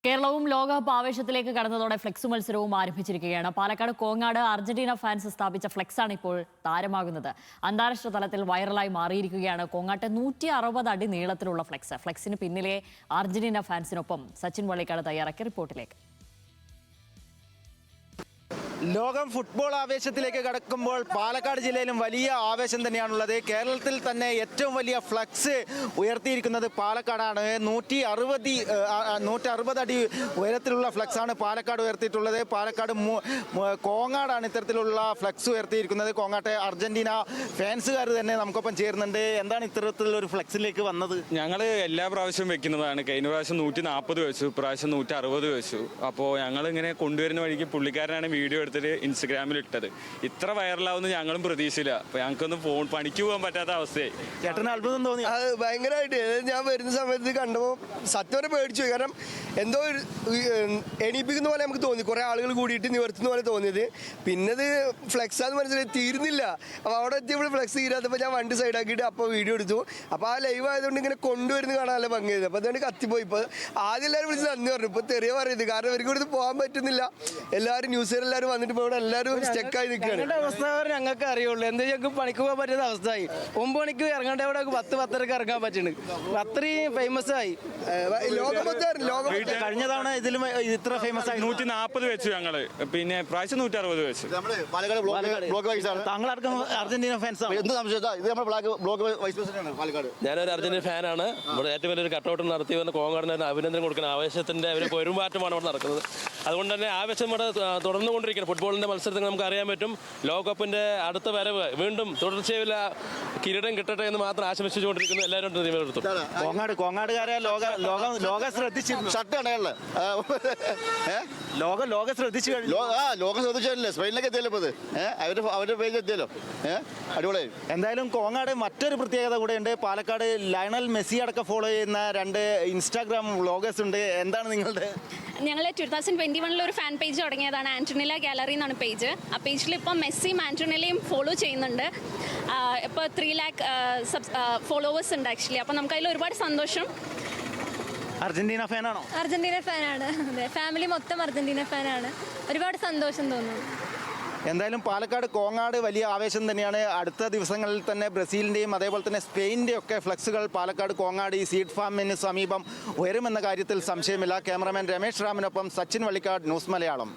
കേരളവും ലോകകപ്പ് ആവേശത്തിലേക്ക് കടന്നതോടെ ഫ്ലെക്സ് മത്സരവും ആരംഭിച്ചിരിക്കുകയാണ്. പാലക്കാട് കോങ്ങാട് അർജന്റീന ഫാൻസ് സ്ഥാപിച്ച ഫ്ലെക്സാണ് ഇപ്പോൾ താരമാകുന്നത്. അന്താരാഷ്ട്ര തലത്തിൽ വൈറലായി മാറിയിരിക്കുകയാണ് കോങ്ങാട്ടെ 160 അടി നീളത്തിലുള്ള ഫ്ലെക്സ്. ഫ്ലെക്സിന് പിന്നിലെ അർജന്റീന ഫാൻസിനൊപ്പം സച്ചിൻ വള്ളിക്കാട് തയ്യാറാക്കിയ റിപ്പോർട്ടിലേക്ക്. ലോകം ഫുട്ബോൾ ആവേശത്തിലേക്ക് കടക്കുമ്പോൾ പാലക്കാട് ജില്ലയിലും വലിയ ആവേശം തന്നെയാണുള്ളത്. കേരളത്തിൽ തന്നെ ഏറ്റവും വലിയ ഫ്ലക്സ് ഉയർത്തിയിരിക്കുന്നത് പാലക്കാടാണ്. 160 അടി ഉയരത്തിലുള്ള ഫ്ലക്സാണ് പാലക്കാട് ഉയർത്തിയിട്ടുള്ളത്. പാലക്കാട് കോങ്ങാടാണ് ഇത്തരത്തിലുള്ള ഫ്ലക്സ് ഉയർത്തിയിരിക്കുന്നത്. കോങ്ങാട്ടെ അർജന്റീന ഫാൻസുകാർ തന്നെ നമുക്കൊപ്പം ചേരുന്നുണ്ട്. എന്താണ് ഇത്തരത്തിലൊരു ഫ്ലക്സിലേക്ക് വന്നത്? ഞങ്ങൾ എല്ലാ പ്രാവശ്യവും വെക്കുന്നതാണ്. കഴിഞ്ഞ പ്രാവശ്യം 140 വെച്ചു, പ്രാവശ്യം 160 വെച്ചു. അപ്പോൾ ഞങ്ങൾ ഇങ്ങനെ കൊണ്ടുവരുന്ന വഴിക്ക് പുള്ളിക്കാരനാണ് വീഡിയോ എടുത്തിട്ട് ഇൻസ്റ്റഗ്രാമിൽ ഇട്ടത്. ഇത്ര വൈറലാവുന്ന ഞങ്ങളും പ്രതീക്ഷയില്ല. അപ്പൊ ഞങ്ങൾക്കൊന്നും പണിക്ക് പോകാൻ പറ്റാത്ത അവസ്ഥയായി. ചേട്ടന് അത്ഭുതം തോന്നി? അത് ഭയങ്കരമായിട്ട് ഞാൻ വരുന്ന സമയത്ത് കണ്ടപ്പോൾ സത്യം പേടിച്ചു. കാരണം എന്തോ എണീപ്പിക്കുന്ന പോലെ നമുക്ക് തോന്നി. കുറെ ആളുകൾ കൂടിയിട്ട് നിവർത്തുന്ന പോലെ തോന്നിയത്. പിന്നത് ഫ്ലെക്സാന്ന് മനസ്സിലായി തീരുന്നില്ല. അപ്പോൾ അവിടെ എത്തിയപ്പോൾ ഫ്ലെക്സ് തീരാത്തപ്പോൾ ഞാൻ വണ്ടി സൈഡാക്കിയിട്ട് അപ്പോൾ വീഡിയോ എടുത്തു. അപ്പോൾ ആ ലൈവ് ആയതുകൊണ്ട് ഇങ്ങനെ കൊണ്ടുവരുന്ന കാണാൻ നല്ല ഭംഗിയായത്. അപ്പോൾ അതുകൊണ്ട് കത്തിപ്പോയി. ഇപ്പോൾ ആദ്യം എല്ലാവരും വിളിച്ച് നന്ദി പറഞ്ഞു. ഇപ്പോൾ തെറിയ പറയുന്നത് കാരണം അവർക്ക് ഇവിടുന്ന് പോകാൻ പറ്റുന്നില്ല. എല്ലാവരും ന്യൂസുകാരെല്ലാവരും വന്നിട്ട് ഇപ്പോൾ ഇവിടെ എല്ലാവരും സ്റ്റക്കായി നിൽക്കുകയാണ്. അവസ്ഥ ഞങ്ങൾക്ക് അറിയുള്ളൂ. എന്താ ഞങ്ങൾക്ക് പണിക്ക് പോകാൻ പറ്റുന്ന അവസ്ഥയായി. 9 മണിക്ക് ഇറങ്ങേണ്ട ഇവിടെ 10-10:30 ഇറങ്ങാൻ പറ്റുന്നുണ്ട്. അത്രയും ഫേമസ് ആയി. കഴിഞ്ഞ തവണ ഇതിലും ഇത്ര ഫേമസ് ആയി 140 വെച്ചു ഞങ്ങള്. പിന്നെ പ്രാവശ്യം 160 വെച്ചു. താങ്കളടക്കം അർജന്റീന ഫാൻസ് ആണ്. ഞാനൊരു അർജന്റീന ഫാനാണ്. ഇവിടെ ഏറ്റവും വലിയൊരു കട്ടൗട്ട് നടത്തി വന്ന കോങ്ങാടിന് അഭിനന്ദനം കൊടുക്കുന്ന ആവേശത്തിന്റെ ഒരു പെരുമാറ്റമാണ് ഇവിടെ നടക്കുന്നത്. അതുകൊണ്ട് തന്നെ ആവേശം ഇവിടെ തുടർന്നുകൊണ്ടിരിക്കുന്നത്. ഫുട്ബോളിന്റെ മത്സരത്തിൽ നമുക്ക് അറിയാൻ പറ്റും. ലോകകപ്പിന്റെ അടുത്ത വരവ് വീണ്ടും തുടർച്ചയുള്ള കിരീടം കിട്ടട്ടെ എന്ന് മാത്രം ആശംസിച്ചുകൊണ്ടിരിക്കുന്നു. എല്ലാവരും കോങ്ങാടുകാരെ ലോകം ശ്രദ്ധിച്ചിരുന്നു. ലോകം ശ്രദ്ധിച്ചു കഴിഞ്ഞു. ലോകം ശ്രദ്ധിച്ചല്ലേ, സ്പെയിനിലേക്ക് എത്തിയല്ലോ ഇപ്പോൾ. അവരുടെ പേജ് എത്തിയല്ലോ. അടിപൊളിയായി. എന്തായാലും കോങ്ങാട് മറ്റൊരു പ്രത്യേകത കൂടെയുണ്ട്. പാലക്കാട് ലയണൽ മെസ്സി അടക്കം ഫോളോ ചെയ്യുന്ന 2 ഇൻസ്റ്റാഗ്രാം വ്ളോഗേഴ്സ് ഉണ്ട്. എന്താണ് നിങ്ങളുടെ? ഞങ്ങൾ 2021 ഒരു ഫാൻ പേജ് തുടങ്ങിയതാണ്. ആന്റണില ഗാലറി എന്നാണ് പേജ്. ആ പേജിൽ ഇപ്പം മെസ്സിയും ആന്റണിലയും ഫോളോ ചെയ്യുന്നുണ്ട്. ഇപ്പോൾ 3 lakh ഫോളോവേഴ്സ് ഉണ്ട് ആക്ച്വലി. അപ്പം നമുക്ക് അതിൽ ഒരുപാട് സന്തോഷം. അർജന്റീന ഫാനാണോ? അർജന്റീന ഫാനാണ്. അതെ, ഫാമിലി മൊത്തം അർജന്റീന ഫാനാണ്. ഒരുപാട് സന്തോഷം തോന്നുന്നു. എന്തായാലും പാലക്കാട് കോങ്ങാട് വലിയ ആവേശം തന്നെയാണ്. അടുത്ത ദിവസങ്ങളിൽ തന്നെ ബ്രസീലിൻ്റെയും അതേപോലെ തന്നെ സ്പെയിനിൻ്റെ ഒക്കെ ഫ്ലക്സുകൾ പാലക്കാട് കോങ്ങാട് ഈ സീഡ് ഫാമിന് സമീപം ഉയരുമെന്ന കാര്യത്തിൽ സംശയമില്ല. ക്യാമറാമാൻ രമേശ് റാമിനൊപ്പം സച്ചിൻ വള്ളിക്കാട്, ന്യൂസ് മലയാളം.